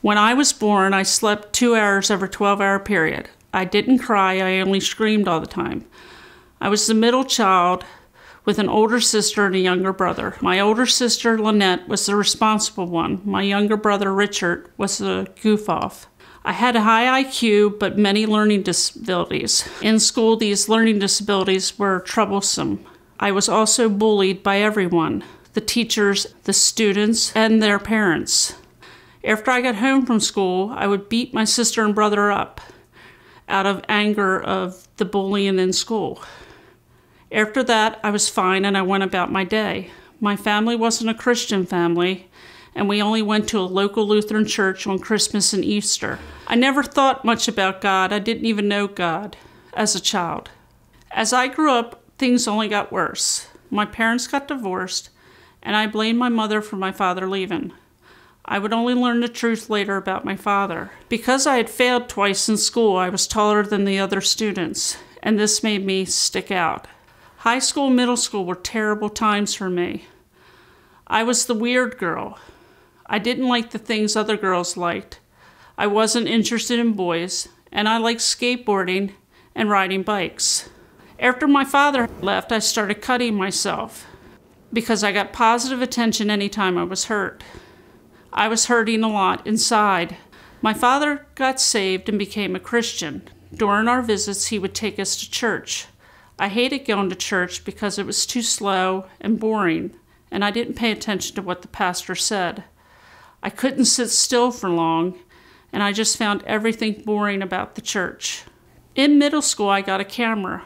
When I was born, I slept 2 hours over a 12-hour period. I didn't cry, I only screamed all the time. I was the middle child with an older sister and a younger brother. My older sister, Lynette, was the responsible one. My younger brother, Richard, was the goof-off. I had a high IQ, but many learning disabilities. In school, these learning disabilities were troublesome. I was also bullied by everyone, the teachers, the students, and their parents. After I got home from school, I would beat my sister and brother up out of anger of the bullying in school. After that, I was fine and I went about my day. My family wasn't a Christian family, and we only went to a local Lutheran church on Christmas and Easter. I never thought much about God. I didn't even know God as a child. As I grew up, things only got worse. My parents got divorced, and I blamed my mother for my father leaving. I would only learn the truth later about my father. Because I had failed twice in school, I was taller than the other students, and this made me stick out. High school and middle school were terrible times for me. I was the weird girl. I didn't like the things other girls liked. I wasn't interested in boys, and I liked skateboarding and riding bikes. After my father left, I started cutting myself because I got positive attention anytime I was hurt. I was hurting a lot inside. My father got saved and became a Christian. During our visits, he would take us to church. I hated going to church because it was too slow and boring, and I didn't pay attention to what the pastor said. I couldn't sit still for long, and I just found everything boring about the church. In middle school, I got a camera.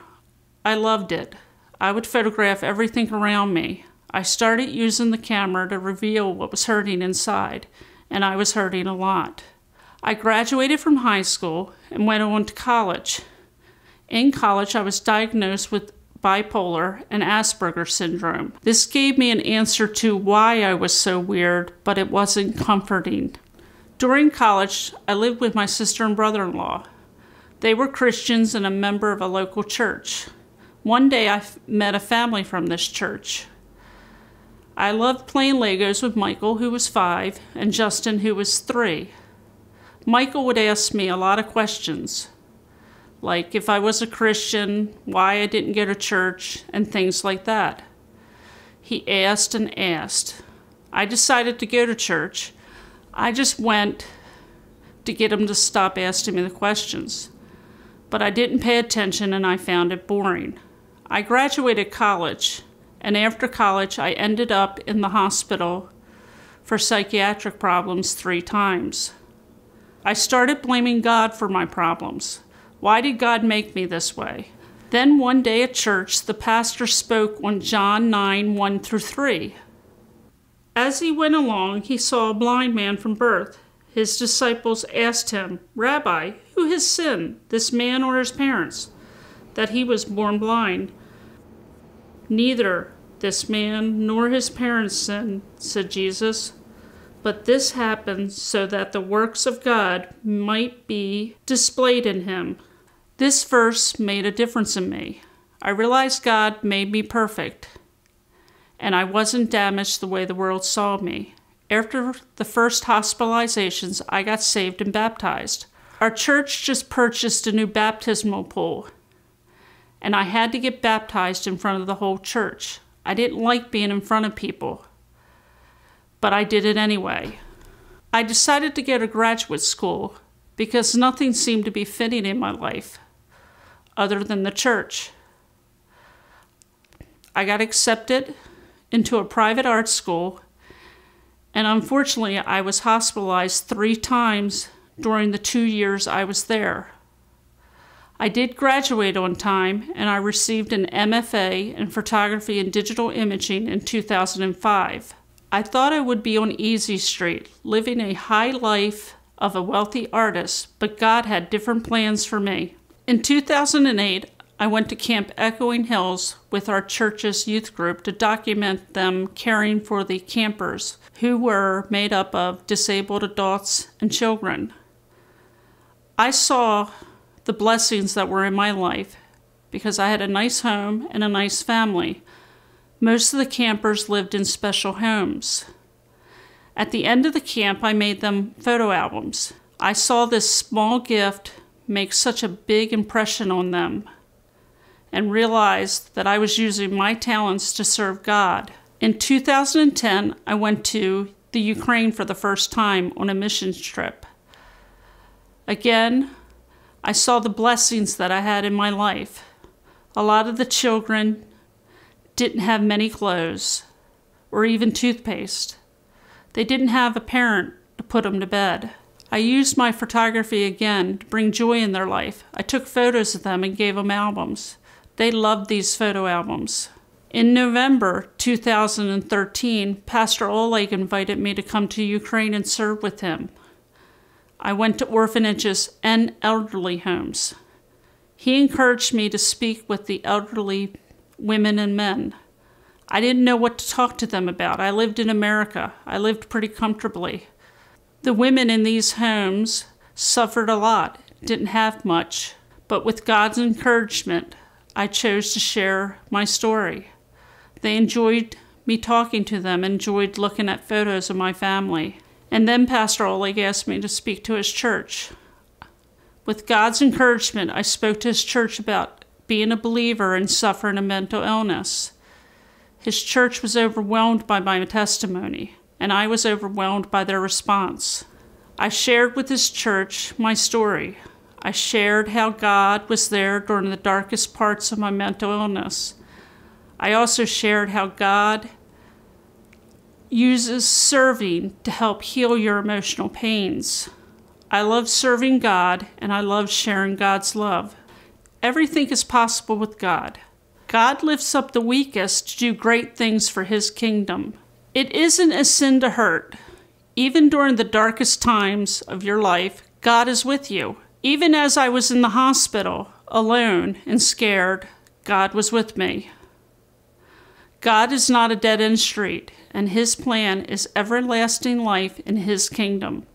I loved it. I would photograph everything around me. I started using the camera to reveal what was hurting inside, and I was hurting a lot. I graduated from high school and went on to college. In college, I was diagnosed with bipolar and Asperger's syndrome. This gave me an answer to why I was so weird, but it wasn't comforting. During college, I lived with my sister and brother-in-law. They were Christians and a member of a local church. One day, I met a family from this church. I loved playing Legos with Michael, who was 5, and Justin, who was 3. Michael would ask me a lot of questions, like if I was a Christian, why I didn't go to church, and things like that. He asked and asked. I decided to go to church. I just went to get him to stop asking me the questions. But I didn't pay attention and I found it boring. I graduated college, and after college I ended up in the hospital for psychiatric problems 3 times. I started blaming God for my problems. Why did God make me this way? Then one day at church, the pastor spoke on John 9:1-3. As he went along, he saw a blind man from birth. His disciples asked him, "Rabbi, who has sinned, this man or his parents, that he was born blind?" "Neither this man nor his parents sinned," said Jesus. "But this happened so that the works of God might be displayed in him." This verse made a difference in me. I realized God made me perfect, and I wasn't damaged the way the world saw me. After the first hospitalizations, I got saved and baptized. Our church just purchased a new baptismal pool, and I had to get baptized in front of the whole church. I didn't like being in front of people, but I did it anyway. I decided to go to graduate school because nothing seemed to be fitting in my life other than the church. I got accepted into a private art school, and unfortunately I was hospitalized 3 times during the 2 years I was there. I did graduate on time, and I received an MFA in photography and digital imaging in 2005. I thought I would be on easy street, living a high life of a wealthy artist, but God had different plans for me. In 2008, I went to Camp Echoing Hills with our church's youth group to document them caring for the campers, who were made up of disabled adults and children. I saw the blessings that were in my life because I had a nice home and a nice family. Most of the campers lived in special homes. At the end of the camp, I made them photo albums. I saw this small gift make such a big impression on them and realized that I was using my talents to serve God. In 2010, I went to the Ukraine for the first time on a missions trip. Again, I saw the blessings that I had in my life. A lot of the children didn't have many clothes or even toothpaste. They didn't have a parent to put them to bed. I used my photography again to bring joy in their life. I took photos of them and gave them albums. They loved these photo albums. In November 2013, Pastor Oleg invited me to come to Ukraine and serve with him. I went to orphanages and elderly homes. He encouraged me to speak with the elderly women and men. I didn't know what to talk to them about. I lived in America. I lived pretty comfortably. The women in these homes suffered a lot, didn't have much, but with God's encouragement, I chose to share my story. They enjoyed me talking to them, enjoyed looking at photos of my family. And then Pastor Oleg asked me to speak to his church. With God's encouragement, I spoke to his church about being a believer and suffering a mental illness. His church was overwhelmed by my testimony, and I was overwhelmed by their response. I shared with his church my story. I shared how God was there during the darkest parts of my mental illness. I also shared how God uses serving to help heal your emotional pains. I love serving God, and I love sharing God's love. Everything is possible with God. God lifts up the weakest to do great things for his kingdom. It isn't a sin to hurt. Even during the darkest times of your life, God is with you. Even as I was in the hospital, alone and scared, God was with me. God is not a dead-end street, and his plan is everlasting life in his kingdom.